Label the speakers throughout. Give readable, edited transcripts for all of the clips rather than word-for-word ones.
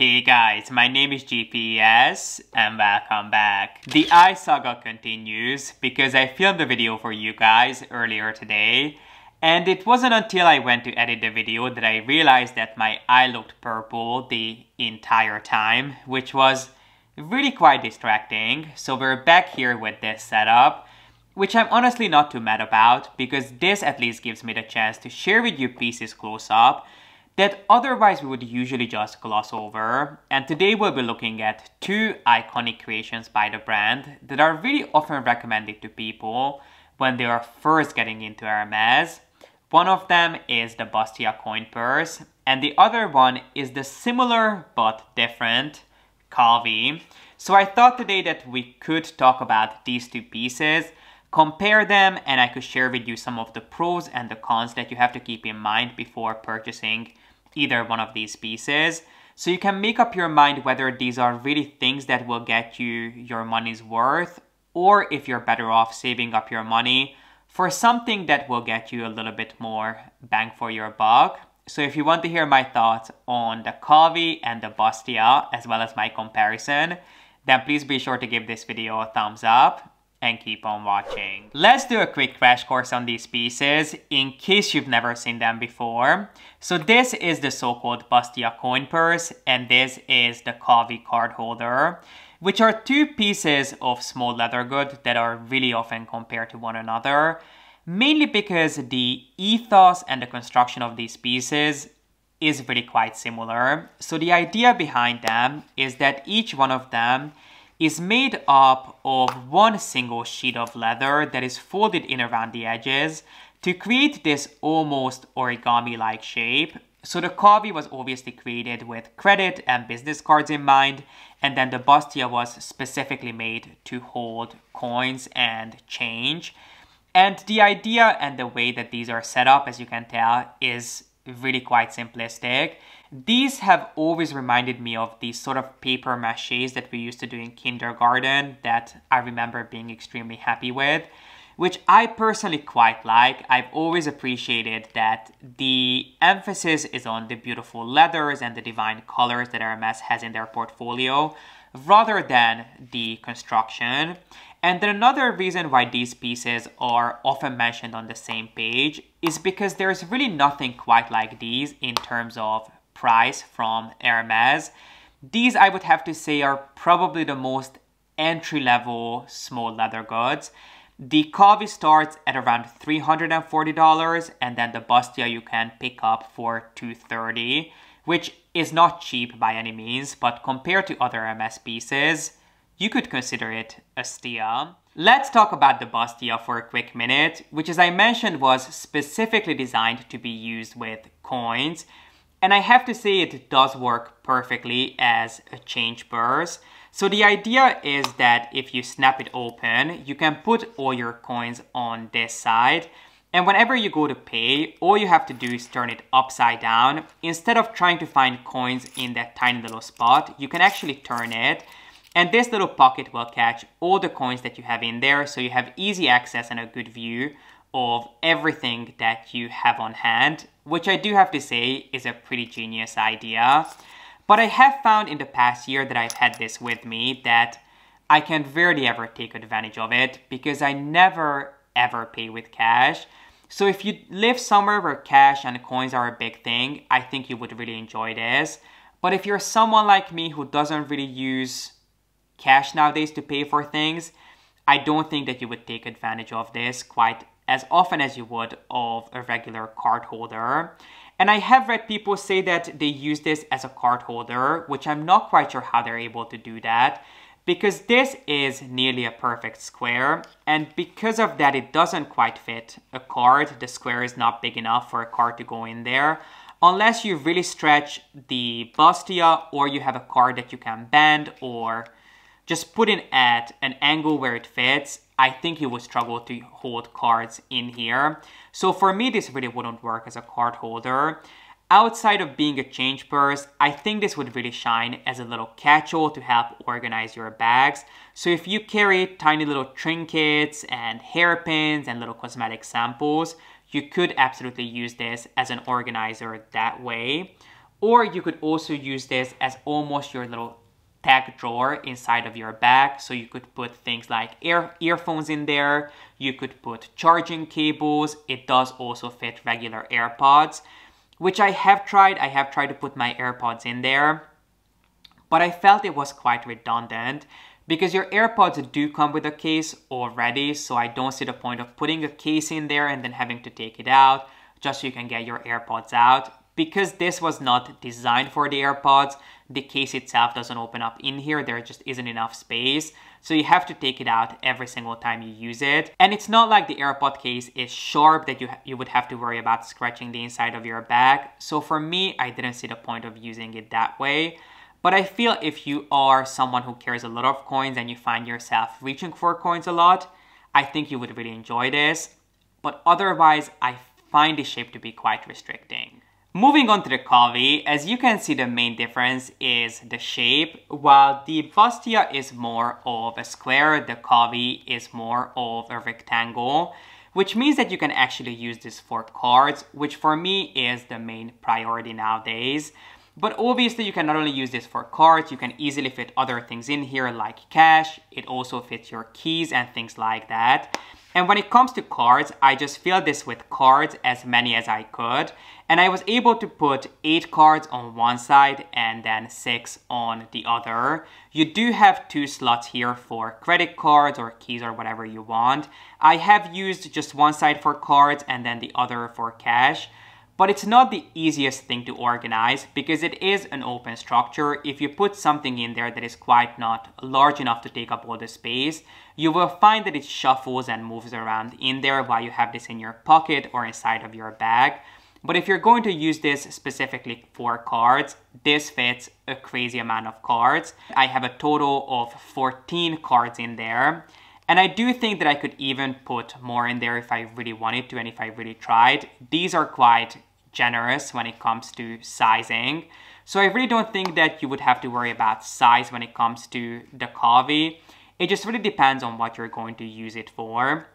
Speaker 1: Hey guys, my name is G.P.S. and welcome back. The eye saga continues because I filmed the video for you guys earlier today, and it wasn't until I went to edit the video that I realized that my eye looked purple the entire time, which was really quite distracting. So we're back here with this setup, which I'm honestly not too mad about because this at least gives me the chance to share with you pieces close up that otherwise we would usually just gloss over. And today we'll be looking at two iconic creations by the brand that are really often recommended to people when they are first getting into Hermes. One of them is the Bastia coin purse, and the other one is the similar but different Calvi. So I thought today that we could talk about these two pieces, compare them, and I could share with you some of the pros and the cons that you have to keep in mind before purchasing either one of these pieces. So you can make up your mind whether these are really things that will get you your money's worth, or if you're better off saving up your money for something that will get you a little bit more bang for your buck. So if you want to hear my thoughts on the Calvi and the Bastia, as well as my comparison, then please be sure to give this video a thumbs up and keep on watching. Let's do a quick crash course on these pieces in case you've never seen them before. So this is the so-called Bastia coin purse, and this is the Calvi card holder, which are two pieces of small leather good that are really often compared to one another, mainly because the ethos and the construction of these pieces is really quite similar. So the idea behind them is that each one of them is made up of one single sheet of leather that is folded in around the edges to create this almost origami-like shape. So the Calvi was obviously created with credit and business cards in mind, and then the Bastia was specifically made to hold coins and change. And the idea and the way that these are set up, as you can tell, is really quite simplistic. These have always reminded me of these sort of paper maches that we used to do in kindergarten that I remember being extremely happy with, which I personally quite like. I've always appreciated that the emphasis is on the beautiful leathers and the divine colors that Hermes has in their portfolio, rather than the construction. And then another reason why these pieces are often mentioned on the same page is because there's really nothing quite like these in terms of price from Hermes. These, I would have to say, are probably the most entry-level small leather goods. The Calvi starts at around $340, and then the Bastia you can pick up for $230, which is not cheap by any means, but compared to other Hermes pieces, you could consider it a steal. Let's talk about the Bastia for a quick minute, which, as I mentioned, was specifically designed to be used with coins. And I have to say it does work perfectly as a change purse. So the idea is that if you snap it open, you can put all your coins on this side. And whenever you go to pay, all you have to do is turn it upside down. Instead of trying to find coins in that tiny little spot, you can actually turn it. And this little pocket will catch all the coins that you have in there, so you have easy access and a good view of everything that you have on hand, which I do have to say is a pretty genius idea. But I have found in the past year that I've had this with me that I can rarely ever take advantage of it because I never ever pay with cash. So if you live somewhere where cash and coins are a big thing, I think you would really enjoy this. But if you're someone like me who doesn't really use cash nowadays to pay for things, I don't think that you would take advantage of this quite as often as you would of a regular card holder. And I have read people say that they use this as a card holder, which I'm not quite sure how they're able to do that, because this is nearly a perfect square, and because of that it doesn't quite fit a card. The square is not big enough for a card to go in there, unless you really stretch the Bastia or you have a card that you can bend or just put in at an angle where it fits. I think you would struggle to hold cards in here. So for me, this really wouldn't work as a card holder. Outside of being a change purse, I think this would really shine as a little catch-all to help organize your bags. So if you carry tiny little trinkets and hairpins and little cosmetic samples, you could absolutely use this as an organizer that way. Or you could also use this as almost your little tag drawer inside of your bag. So you could put things like earphones in there. You could put charging cables. It does also fit regular AirPods, which I have tried. I have tried to put my AirPods in there, but I felt it was quite redundant because your AirPods do come with a case already. So I don't see the point of putting a case in there and then having to take it out just so you can get your AirPods out. Because this was not designed for the AirPods, the case itself doesn't open up in here. There just isn't enough space. So you have to take it out every single time you use it. And it's not like the AirPod case is sharp that you would have to worry about scratching the inside of your bag. So for me, I didn't see the point of using it that way. But I feel if you are someone who carries a lot of coins and you find yourself reaching for coins a lot, I think you would really enjoy this. But otherwise, I find the shape to be quite restricting. Moving on to the Calvi, as you can see, the main difference is the shape. While the Bastia is more of a square, the Calvi is more of a rectangle, which means that you can actually use this for cards, which for me is the main priority nowadays. But obviously you can not only use this for cards, you can easily fit other things in here like cash. It also fits your keys and things like that. And when it comes to cards, I just filled this with cards, as many as I could. And I was able to put 8 cards on one side and then 6 on the other. You do have 2 slots here for credit cards or keys or whatever you want. I have used just one side for cards and then the other for cash. But it's not the easiest thing to organize because it is an open structure. If you put something in there that is quite not large enough to take up all the space, you will find that it shuffles and moves around in there while you have this in your pocket or inside of your bag. But if you're going to use this specifically for cards, this fits a crazy amount of cards. I have a total of 14 cards in there. And I do think that I could even put more in there if I really wanted to and if I really tried. These are quite generous when it comes to sizing. So I really don't think that you would have to worry about size when it comes to the Calvi. It just really depends on what you're going to use it for.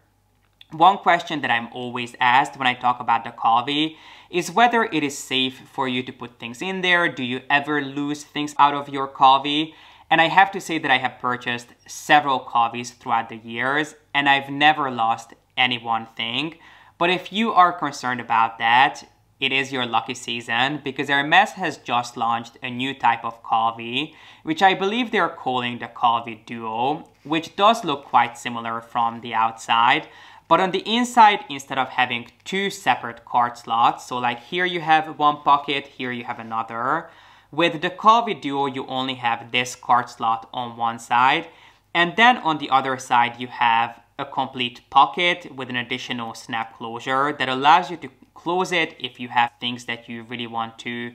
Speaker 1: One question that I'm always asked when I talk about the Calvi is whether it is safe for you to put things in there. Do you ever lose things out of your Calvi? And I have to say that I have purchased several Calvis throughout the years and I've never lost any one thing. But if you are concerned about that, it is your lucky season because Hermes has just launched a new type of Calvi, which I believe they're calling the Calvi Duo, which does look quite similar from the outside. But on the inside, instead of having 2 separate card slots, so like here you have one pocket, here you have another. With the Calvi Duo, you only have this card slot on one side. And then on the other side, you have a complete pocket with an additional snap closure that allows you to close it if you have things that you really want to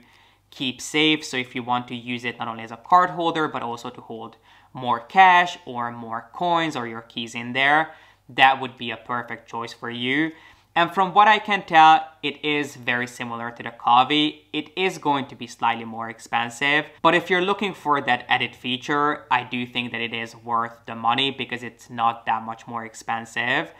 Speaker 1: keep safe. So if you want to use it not only as a card holder, but also to hold more cash or more coins or your keys in there, that would be a perfect choice for you. And from what I can tell, it is very similar to the Calvi. It is going to be slightly more expensive, but if you're looking for that added feature, I do think that it is worth the money because it's not that much more expensive.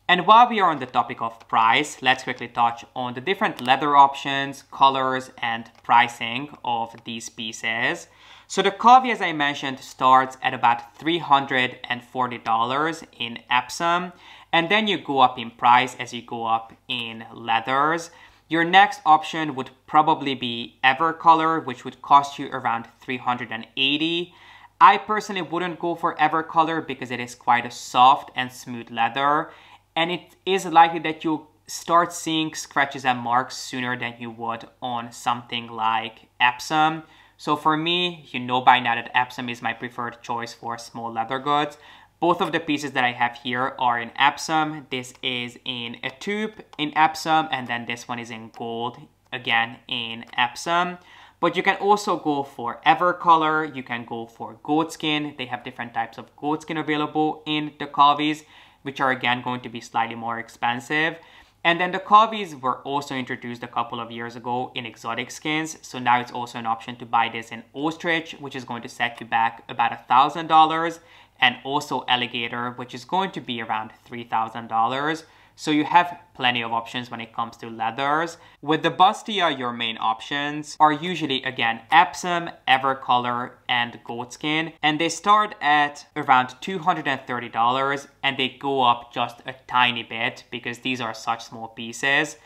Speaker 1: And while we are on the topic of price, let's quickly touch on the different leather options, colors, and pricing of these pieces. So the Calvi, as I mentioned, starts at about $340 in Epsom. And then you go up in price as you go up in leathers. Your next option would probably be Evercolor, which would cost you around $380. I personally wouldn't go for Evercolor because it is quite a soft and smooth leather. And it is likely that you'll start seeing scratches and marks sooner than you would on something like Epsom. So for me, you know by now that Epsom is my preferred choice for small leather goods. Both of the pieces that I have here are in Epsom. This is in a tube in Epsom, and then this one is in gold, again in Epsom. But you can also go for Evercolor, you can go for goatskin. They have different types of goatskin available in the Calvis, which are again going to be slightly more expensive. And then the Calvis were also introduced a couple of years ago in exotic skins. So now it's also an option to buy this in ostrich, which is going to set you back about $1,000. And also alligator, which is going to be around $3,000. So you have plenty of options when it comes to leathers. With the Bastia, your main options are usually, again, Epsom, Evercolor, and Goatskin. And they start at around $230 and they go up just a tiny bit because these are such small pieces.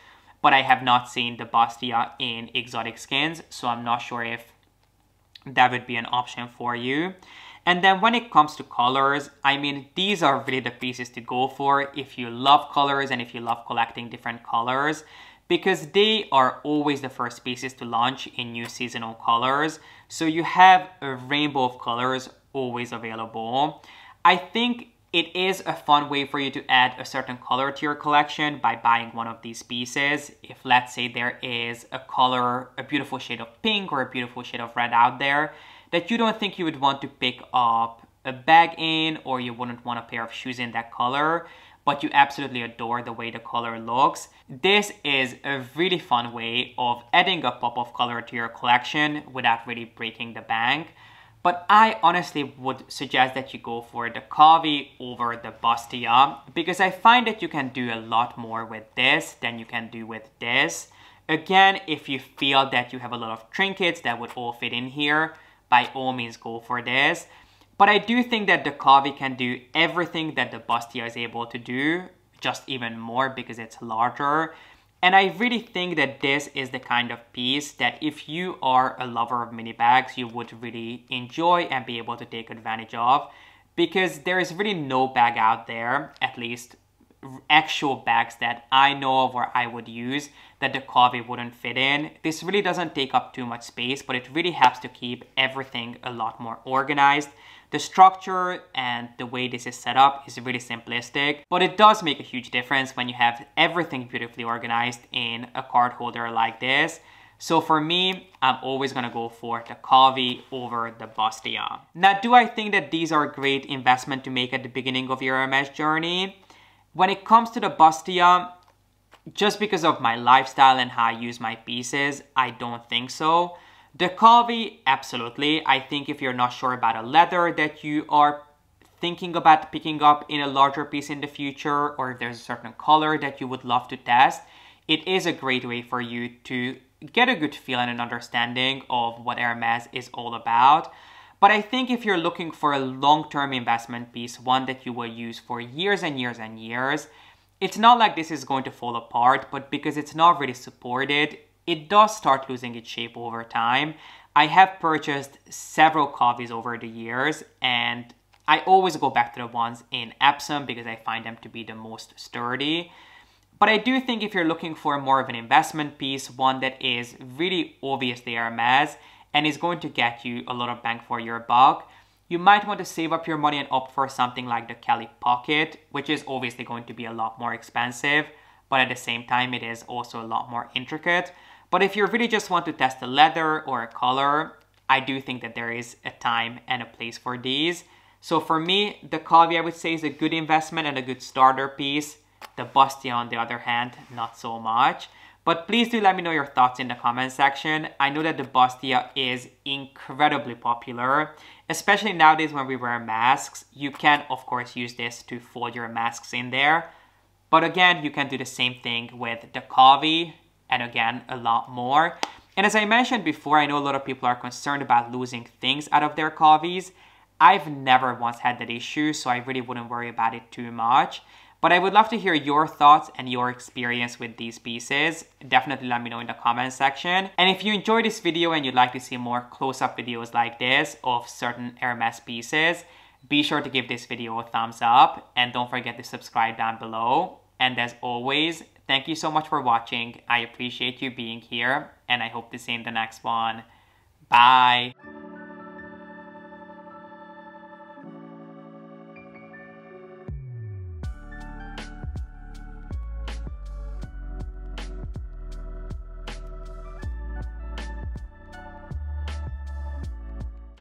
Speaker 1: But I have not seen the Bastia in exotic skins, so I'm not sure if that would be an option for you. And then when it comes to colors, I mean, these are really the pieces to go for if you love colors and if you love collecting different colors, because they are always the first pieces to launch in new seasonal colors. So you have a rainbow of colors always available. I think it is a fun way for you to add a certain color to your collection by buying one of these pieces. If let's say there is a color, a beautiful shade of pink or a beautiful shade of red out there, that you don't think you would want to pick up a bag in, or you wouldn't want a pair of shoes in that color, but you absolutely adore the way the color looks. This is a really fun way of adding a pop of color to your collection without really breaking the bank. But I honestly would suggest that you go for the Calvi over the Bastia, because I find that you can do a lot more with this than you can do with this. Again, if you feel that you have a lot of trinkets that would all fit in here, by all means go for this. But I do think that the Calvi can do everything that the Bastia is able to do, just even more because it's larger. And I really think that this is the kind of piece that if you are a lover of mini bags, you would really enjoy and be able to take advantage of, because there is really no bag out there, at least actual bags that I know of or I would use, that the Calvi wouldn't fit in. This really doesn't take up too much space, but it really helps to keep everything a lot more organized. The structure and the way this is set up is really simplistic, but it does make a huge difference when you have everything beautifully organized in a card holder like this. So for me, I'm always going to go for the Calvi over the Bastia. Now, do I think that these are a great investment to make at the beginning of your Hermes journey? When it comes to the Bastia, just because of my lifestyle and how I use my pieces, I don't think so. The Calvi, absolutely. I think if you're not sure about a leather that you are thinking about picking up in a larger piece in the future, or if there's a certain color that you would love to test, it is a great way for you to get a good feel and an understanding of what Hermes is all about. But I think if you're looking for a long-term investment piece, one that you will use for years and years and years, it's not like this is going to fall apart, but because it's not really supported, it does start losing its shape over time. I have purchased several Calvis over the years, and I always go back to the ones in Epsom because I find them to be the most sturdy. But I do think if you're looking for more of an investment piece, one that is really obviously Hermes and is going to get you a lot of bang for your buck, you might want to save up your money and opt for something like the Kelly Pocket, which is obviously going to be a lot more expensive, but at the same time, it is also a lot more intricate. But if you really just want to test a leather or a color, I do think that there is a time and a place for these. So for me, the Calvi, I would say, is a good investment and a good starter piece. The Bastia, on the other hand, not so much. But please do let me know your thoughts in the comment section. I know that the Bastia is incredibly popular, especially nowadays when we wear masks. You can, of course, use this to fold your masks in there. But again, you can do the same thing with the Calvi, and again, a lot more. And as I mentioned before, I know a lot of people are concerned about losing things out of their Calvis. I've never once had that issue, so I really wouldn't worry about it too much. But I would love to hear your thoughts and your experience with these pieces. Definitely let me know in the comment section. And if you enjoyed this video and you'd like to see more close-up videos like this of certain Hermes pieces, be sure to give this video a thumbs up and don't forget to subscribe down below. And as always, thank you so much for watching. I appreciate you being here and I hope to see you in the next one. Bye!